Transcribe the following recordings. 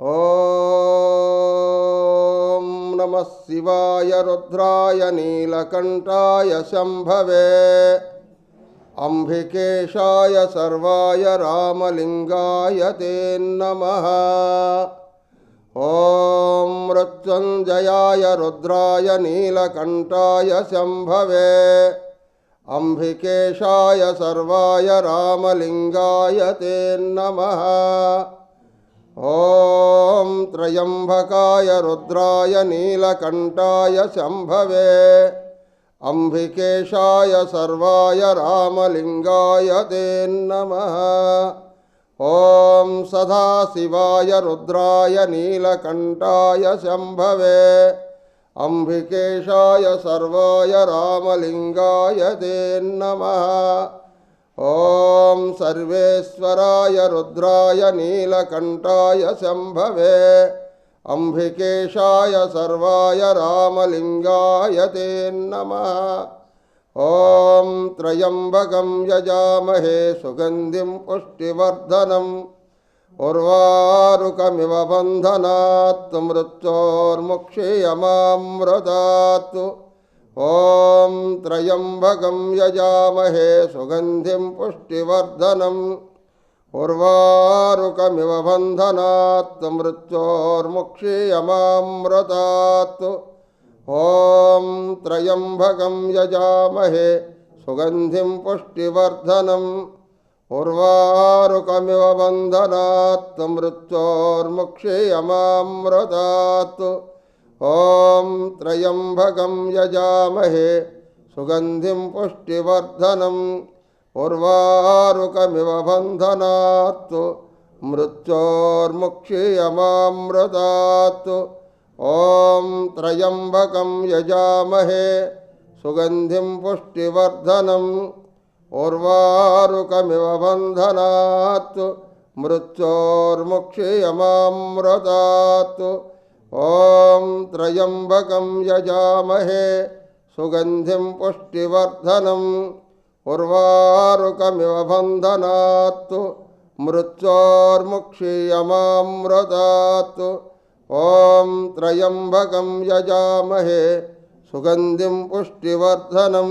ఓం నమః శివాయ రుద్రాయ నీలకంఠాయ శంభవే అంబికేశాయ సర్వాయ రామలింగాయ తే నమః. ఓం మృత్యుంజయాయ రుద్రాయ నీలకంఠాయ శంభవే అంబికేశాయ సర్వాయ రామలింగాయ తే నమః. ఓం త్రయంబకాయ రుద్రాయ నీలకంఠాయ శంభవే అంబికేశాయ సర్వాయ రామలింగాయ తే నమః. ఓం సదాశివాయ రుద్రాయ నీలకంఠాయ శంభవే అంబికేశాయ సర్వాయ రామలింగాయ తే నమః. ఓం సర్వేశ్వరాయ రుద్రాయ నీలకంఠాయ శంభవే అంబికేశాయ సర్వాయ రామలింగాయ తే నమః. ఓం త్రయంబకం యజామహే సుగంధిం పుష్టివర్ధనం ఉర్వారుకమివ బంధనాత్ మృత్యోర్ముక్షీయమామృతాత్. ఓం త్రయంబకం యజామహే సుగంధిం పుష్టివర్ధనం ఉర్వారుకమివ బంధనాత్ మృత్యోర్ముక్షీయమామృతాత్. ఓం త్రయంబకం యజామహే సుగంధిం పుష్టివర్ధనం ఉర్వారుకమివ బంధనాత్ మృత్యోర్ముక్షీయమామృతాత్. ఓం త్రయంబకం యజామహే సుగంధిం పుష్టివర్ధనం ఉర్వారుకమివ బంధనాత్ మృత్యోర్ముక్షీయమామృతాత్. ఓం త్రయంబకం యజామహే సుగంధిం పుష్టివర్ధనం ఉర్వారుకమివ బంధనాత్ మృత్యోర్ముక్షీయమామృతాత్. ఓం త్రయంబకం యజామహే సుగంధిం పుష్టివర్ధనం ఉర్వారుకమివ బంధనాత్ మృత్యోర్ముక్షీయమామృతాత్. ఓం త్రయంబకం యజామహే సుగంధిం పుష్టివర్ధనం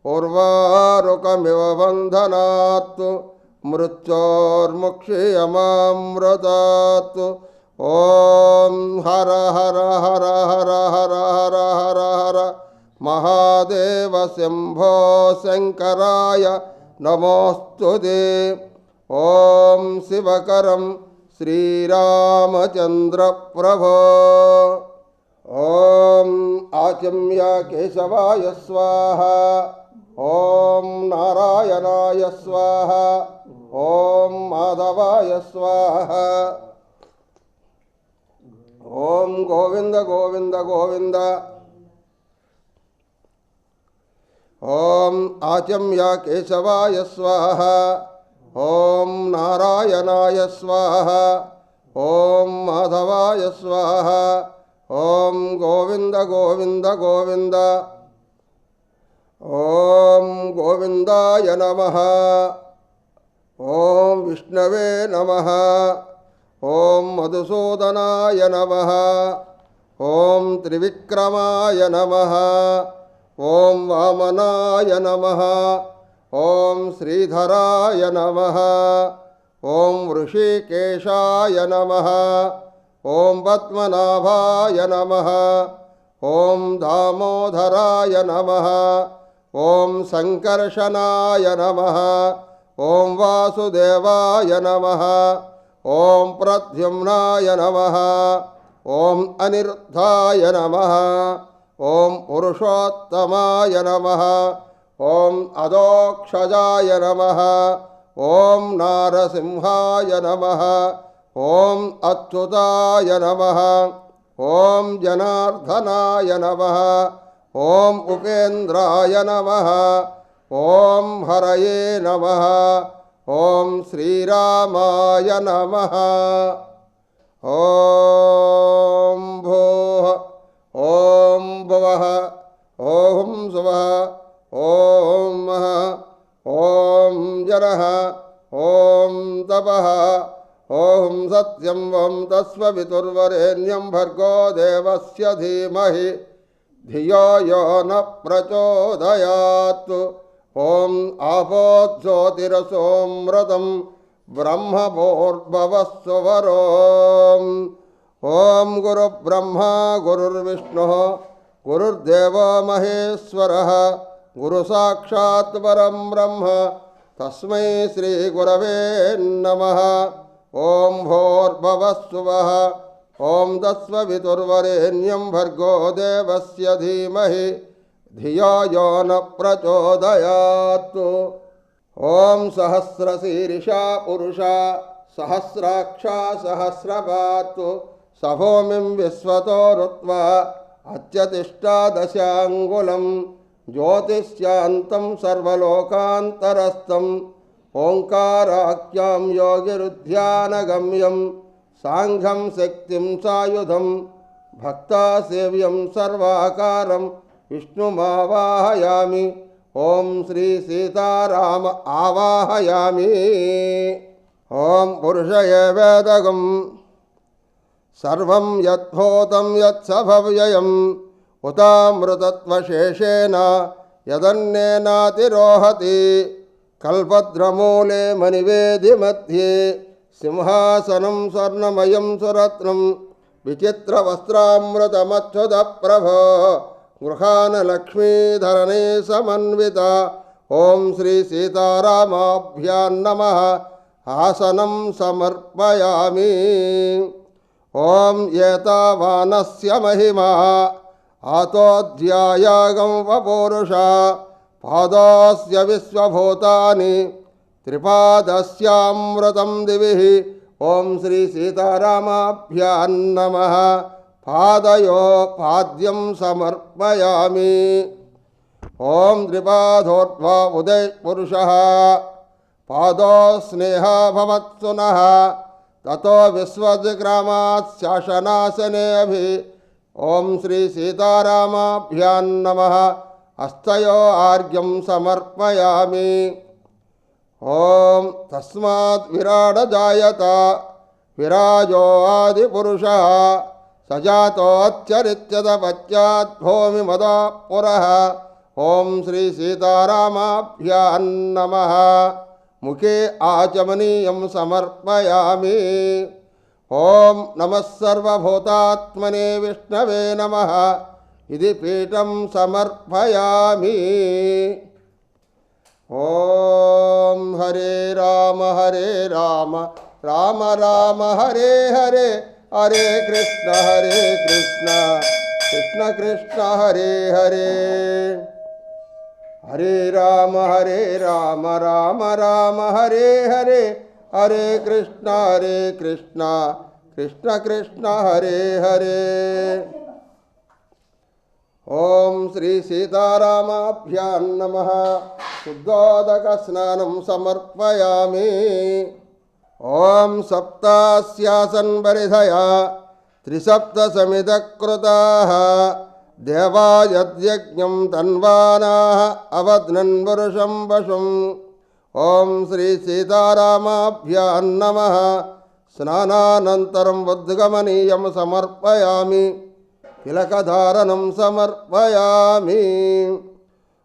ఉర్వారుకమివ బంధనాత్ మృత్యోర్ముక్షీయమామృతాత్. ఓం హర హర హర హర హర హర హర హర మహాదేవ శంభో శంకరాయ నమోస్తుతే. ఓం శివకరం శ్రీరామచంద్ర ప్రభో. ఓం ఆచమ్య కేశవాయ స్వాహ. ఓం నారాయణాయ స్వాహ. ఓం మాధవాయ స్వాహ. ఓం గోవింద గోవింద గోవింద. ఓం ఆచమ్య కేశవాయ స్వాహ. ఓం నారాయణాయ స్వాహ. ఓం మాధవాయ స్వాహ. ఓం గోవింద గోవింద గోవింద. ఓం గోవిందాయ నమః. ఓం విష్ణవే నమః. ఓం మధుసూదనాయ నమః. ఓం త్రివిక్రమాయ నమః. ఓం వామనాయ నమః. ఓం శ్రీధరాయ నమః. ఓం ఋషికేశాయ నమః. ఓం పద్మనాభాయ నమః. ఓం దామోదరాయ నమః. ఓం సంకర్షణాయ నమః. ఓం వాసుదేవాయ నమః. ఓం ప్రద్యుమ్నాయ నమః. ఓం అనిరుద్ధాయ నమః. ఓం పురుషోత్తమాయ నమః. ఓం అదోక్షజాయ నమః. ఓం నారసింహాయ నమః. ఓం అచ్యుతాయ నమః. ఓం జనార్దనాయ నమః. ఓం ఉపేంద్రాయ నమః. ఓం హరయే నమః. ఓం శ్రీరామాయ నమః. ఓం భూః ఓం భువః ఓం శువః ఓం మః ఓం జనః ఓం తపః ఓం సత్యం ఓం तस्सवितुर्वरेण्यं भर्गो देवस्य धीमहि धियो यो न प्रचोदयात्। ॐ आपो ज्योतिरसोऽमृतं ब्रह्मभूर्भुवस्सुवरो। ॐ गुरुब्रह्मा गुरुर्विष्णुः गुरुर्देवो महेश्वरः गुरुसाक्षात् परं ब्रह्म तस्मै श्रीगुरवे नमः। ॐ भूर्भुवस्सुवः ॐ तत्सवितुर्वरेण्यं भर्गो देवस्य धीमहि धियो यो न प्रचोदयात्। ॐ सहस्रशीर्षा पुरुषा सहस्राक्षा सहस्रपात् स भूमिं विश्वतो ऋत्वा अत्यतिष्ठादशाङ्गुलं ज्योतिष्यान्तं सर्वलोकान्तरस्थम् ओङ्काराख्यां योगिरुध्यानगम्यं सांघं शक्तिं सायुधं भक्तासेव्यं सर्वाकारं विष्णुमावाहयामि। ॐ श्री सीताराम आवाहयामि। ॐ पुरुषये वेदगं सर्वं यद्भूतं यत्सभव्ययम् उतामृतत्वशेषेण यदन्नेनातिरोहति कल्पद्रमूले मणिवेदि मध्ये सिंहासनं स्वर्णमयं सुरत्नं विचित्रवस्त्रामृतमच्युतप्रभो गृहानलक्ष्मीधरणे समन्विता। ॐ श्री सीतारामाभ्यां नमः। आसनं समर्पयामि। ॐ एतावानस्य महिमा आतोऽध्यायागं वपुरुषा पादस्य विश्वभूतानि त्रिपादस्यामृतं दिविः। ॐ श्री सीतारामाभ्यां नमः। पादयो पाद्यं समर्पयामि। ॐ त्रिपादोर्ध्वा उदय पुरुषः पादो स्नेहा भवत्सु नः ततो विश्वजिग्रामात् शासनासने अभि। ॐ श्री सीतारामाभ्यां नमः। हस्तयो आर्घ्यं समर्पयामि। ॐ तस्मात् विराड जायत विराजो आदिपुरुषः सजातोच्चरित्यत पश्चात् भूमिमदा पुरः। ॐ श्री सीतारामाभ्यां नमः। मुखे आचमनीयं समर्पयामि। ॐ नमः सर्वभूतात्मने विष्णवे नमः। इति पीठं समर्पयामि। ॐ हरे राम राम राम हरे हरे हरे कृष्ण कृष्ण कृष्ण हरे हरे। हरे राम राम राम हरे हरे हरे कृष्ण कृष्ण कृष्ण हरे हरे। ॐ श्री सीतारामाभ्यां नमः। शुद्धोदकस्नानं समर्पयामि। ॐ सप्तास्यासन् परिधया त्रिसप्तसमितकृताः देवा यद्यज्ञं तन्वानाः अवध्नन् पुरुषं पशुम्। ॐ श्री सीतारामाभ्यां नमः। स्नानानन्तरं उद्गमनीयं समर्पयामि। तिलकधारणं समर्पयामि।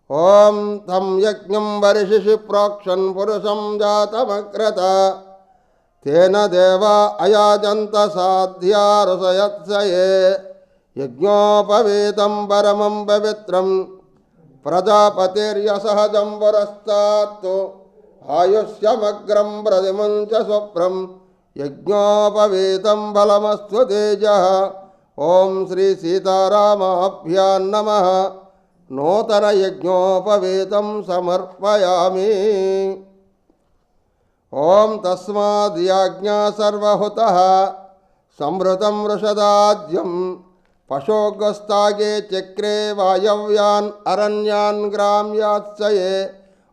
ॐ तं यज्ञं वर्षिषि प्रोक्षन् पुरुषं जातमग्रत तेन देवा अयाजन्त साध्या ऋषयत्सये। यज्ञोपवीतं परमं पवित्रं प्रजापतिर्यसहजं पुरस्तात् आयुष्यमग्रं प्रतिमं च स्वप्रं यज्ञोपवीतं बलमस्तु तेजः। ॐ श्री सीतारामाभ्यां नमः। नूतन यज्ञोपवीतं समर्पयामि। ॐ तस्माद्याज्ञा सर्वहुतः संवृतं वृषदाज्यं पशोगस्तागे चक्रे वायव्यान् अरण्यान् ग्राम्यात्सये।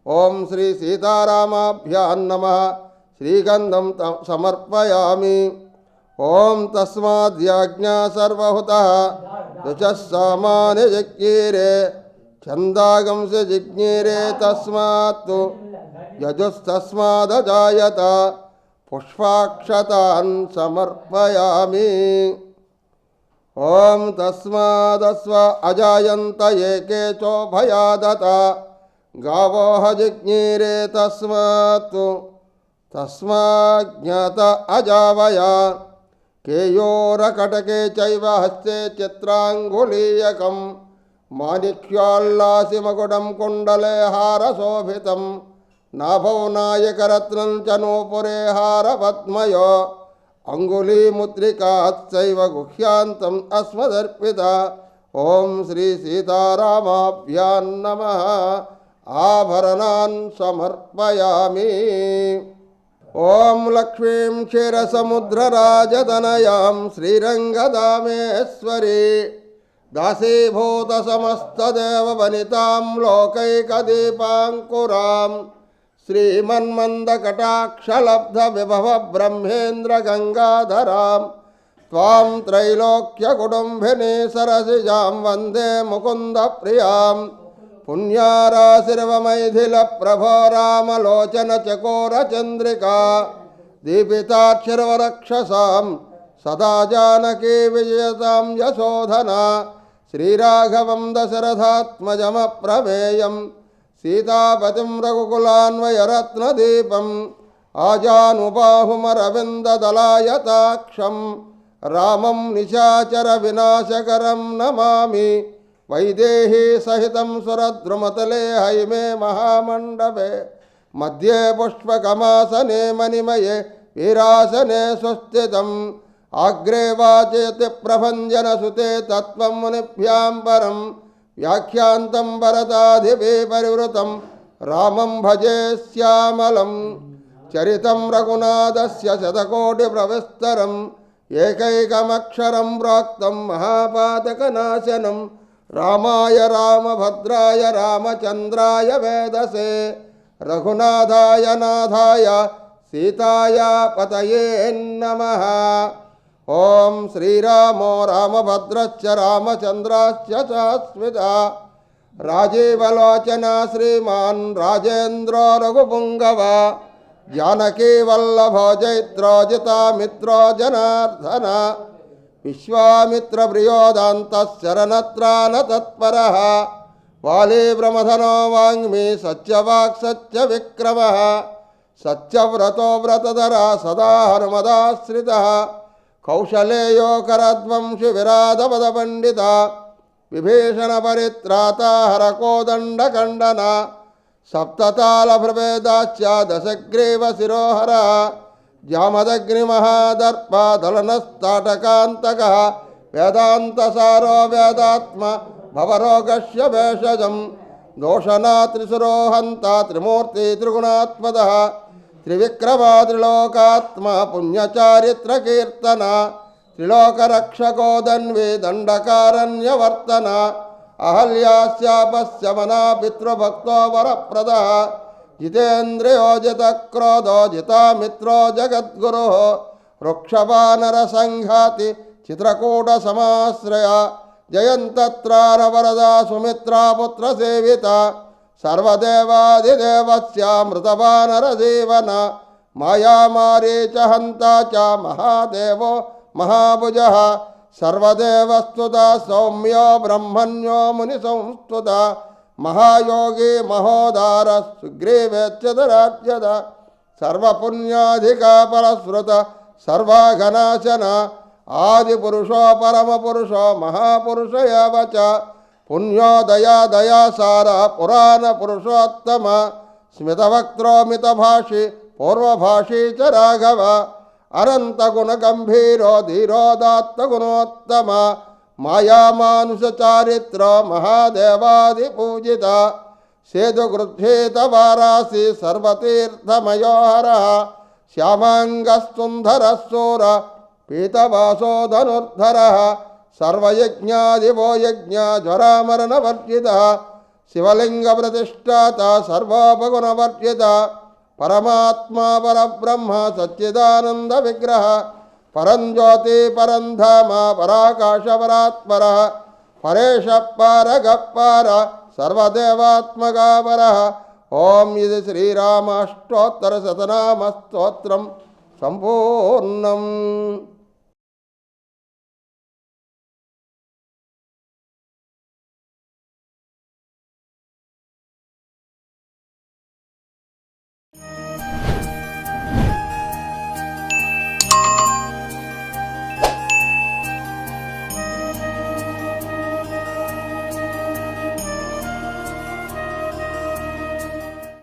ॐ श्री सीतारामाभ्यां नमः। श्रीगन्धं समर्पयामि। ॐ तस्माद्याज्ञा सर्वहुतः ऋचः सामान्य जिज्ञीरे छन्दागंस जिज्ञीरे तस्मात् यजुस्तस्मादजायत। పుష్పాక్షతాన్ సమర్పయామి. ఓం తస్మాదస్వ అజాయంత ఏకే చోభయాదత గావో జిజ్ఞీరే తస్మాజ్ఞాత అజావయ కేయోరకటకే చైవ హస్తే చిత్రాంగులీయకం మాణిక్యోల్లాసిమకుటం కుండలే హారశోభితం నాభౌ నాయకరత్నం చ నూపురే హారపద్మయో అంగుళీముద్రికాశ్చైవ గుహ్యాంతం అస్మదర్పిత. ఓం శ్రీ సీతారామాభ్యాం నమః. ఆభరణాన్ సమర్పయామి. ఓం లక్ష్మీం క్షీరసముద్రరాజతనయాం శ్రీరంగదామేశ్వరీ దాసీభూత సమస్తదేవవనితాం లోకైకదీపాంకురాం శ్రీమన్మందకటాక్షలబ్ధ విభవ బ్రహ్మేంద్ర గంగాధరాం త్వాం త్రైలోక్యకుటుంబినీ సరసిజాం వందే ముకుంద ప్రియాం. పుణ్యారాశిర్వమైథిల ప్రభో రామలోచన చకోర చంద్రికా దీపితాక్షరవరక్షసాం సదా జానకీ విజయతాం యశోధనా. శ్రీరాఘవం దశరథాత్మజమప్రమేయం సీతాపతిం రఘుకులాన్వయరత్నదీపం ఆజానుబాహుమరవిందదలాయతాక్షం రామం నిశాచర వినాశకరం నమామి. వైదేహీ సహితం సురద్రుమతలే హైమే మహామండపే మధ్యే పుష్పకమాసనే మణిమయే వీరాసనే సుస్థితం. ఆగ్రే వాచేతి ప్రభంజనసుతే తత్వం మునిభ్యాం పరం వ్యాఖ్యాంతం భరతాధిపే పరివృతం రామం భజే శ్యామలం. చరితం రఘునాథస్య శతకోటి ప్రవిస్తరం ఏకైకమక్షరం ప్రోక్తం మహాపాతకనాశనం. రామాయ రామభద్రాయ రామచంద్రాయ వేదసే రఘునాథాయ నాథాయ సీతాయ పతయే నమః. ఓం శ్రీరామో రామభద్రశ్చ రామచంద్రాశ్చ చాస్మిత రాజీవలోచన శ్రీమాన్ రాజేంద్రో రఘుపుంగవ జానకీ వల్లభో జైత్రోజితామిత్రో జనార్దన విశ్వామిత్ర ప్రియోదాంతశరణత్రాణ తత్పరః వాలీ బ్రహ్మధనో వాంగ్మీ సత్యవాక్ సత్య విక్రమః సత్యవ్రతో వ్రతధర సదా హనుమదాశ్రితః కౌశలేయో కరద్వంశి విరాధపద పండిత విభీషణ పరిత్రాత హరకోదండకండన సప్తతాళ ప్రభేదాశ్చ దశగ్రీవ శిరోహర జామదగ్నిమహాదర్ప దళనస్తాటకాంతక వేదాంతసారో వేదాత్మ భవరోగస్య భేషజం దోషణా త్రిశురోహంత త్రిమూర్తి త్రిగుణాత్మద త్రివిక్రమా త్రిలోకాత్మ పుణ్యచారిత్ర కీర్తన త్రిలోకరక్షకో ధన్వి దండకారణ్యవర్తన అహల్యాశ్యాపశ్యమనా పితృభక్తో వరప్రద జితేంద్రియో జితక్రోధో జితామిత్రో జగద్గురు వృక్షవానర సంఘాతి చిత్రకూట సమాశ్రయ జయంతత్రార వరదా సుమిత్రా పుత్ర సేవిత సర్వదేవాదిదేవస్య మృతవానర జీవన మాయామారీచ హంత చ మహాదేవో మహాభుజ సర్వదేవస్తుత సౌమ్యో బ్రహ్మణ్యో ముని సంస్తుత మహాయోగి మహోదార సుగ్రీవేచ్చదరాజ్యద సర్వపుణ్యాధికా పరశ్రుత సర్వాఘనాశన ఆదిపురుషో పరమపురుషో మహాపురుష ఏవ చ పుణ్యో దయా దయాసార పురాణ పురుషోత్తమ స్మితవక్త్రో మితభాషి పూర్వభాషీ చ రాఘవ అనంత గుణ గంభీరో ధీరోదాత్త గుణోత్తమ మాయామానుష చారిత్ర మహాదేవాది పూజిత సేతుగృద్ధేత వారాసి సర్వతీర్థమయోహర శ్యామాంగస్తుంధర శూర పీతవాసో ధనుర్ధర సర్వయజ్ఞాదివో యజ్ఞ జ్వరామరణవర్జిత శివలింగ ప్రతిష్ఠాత సర్వోపగుణవర్జిత పరమాత్మా పరబ్రహ్మ సచ్చిదానంద విగ్రహ పరంజ్యోతి పరంధామ పరాకాశ పరాత్పర పరేష పారగప్పార సర్వదేవాత్మగా పర. ఓం ఇది శ్రీరామాష్టోత్తర శతనామ స్తోత్రం సంపూర్ణం.